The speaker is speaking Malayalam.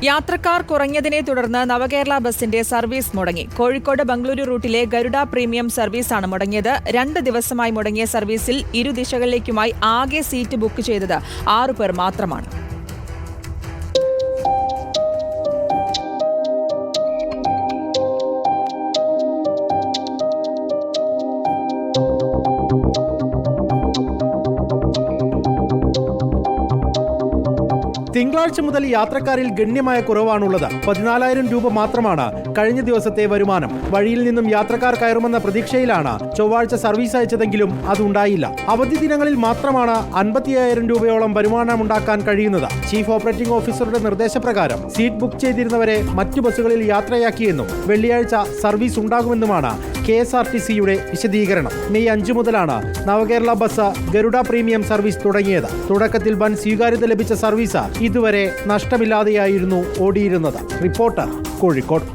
യാത്രക്കാർ കുറഞ്ഞതിനെ തുടർന്ന് നവകേരള ബസിന്റെ സർവീസ് മുടങ്ങി. കോഴിക്കോട് ബംഗളൂരു റൂട്ടിലെ ഗരുഡ പ്രീമിയം സർവീസാണ് മുടങ്ങിയത്. 2 ദിവസമായി മുടങ്ങിയ സർവീസിൽ ഇരുദിശകളിലേക്കുമായി ആകെ സീറ്റ് ബുക്ക് ചെയ്തത് 6 പേർ മാത്രമാണ്. തിങ്കളാഴ്ച മുതൽ യാത്രക്കാരിൽ ഗണ്യമായ കുറവാണുള്ളത്. 14,000 രൂപ മാത്രമാണ് കഴിഞ്ഞ ദിവസത്തെ വരുമാനം. വഴിയിൽ നിന്നും യാത്രക്കാർ കയറുമെന്ന പ്രതീക്ഷയിലാണ് ചൊവ്വാഴ്ച സർവീസ് അയച്ചതെങ്കിലും അതുണ്ടായില്ല. അവധി ദിനങ്ങളിൽ മാത്രമാണ് 55,000 രൂപയോളം വരുമാനമുണ്ടാക്കാൻ കഴിയുന്നത്. ചീഫ് ഓപ്പറേറ്റിംഗ് ഓഫീസറുടെ നിർദ്ദേശപ്രകാരം സീറ്റ് ബുക്ക് ചെയ്തിരുന്നവരെ മറ്റു ബസ്സുകളിൽ യാത്രയാക്കിയെന്നും വെള്ളിയാഴ്ച സർവീസ് ഉണ്ടാകുമെന്നുമാണ് KSRTCയുടെ വിശദീകരണം. മെയ് 5 മുതലാണ് നവകേരള ബസ് ഗരുഡ പ്രീമിയം സർവീസ് തുടങ്ങിയത്. തുടക്കത്തിൽ വൻ സ്വീകാര്യത ലഭിച്ച സർവീസ് ഇതുവരെ നഷ്ടമില്ലാതെയായിരുന്നു ഓടിയിരുന്നത്. റിപ്പോർട്ടർ, കോഴിക്കോട്.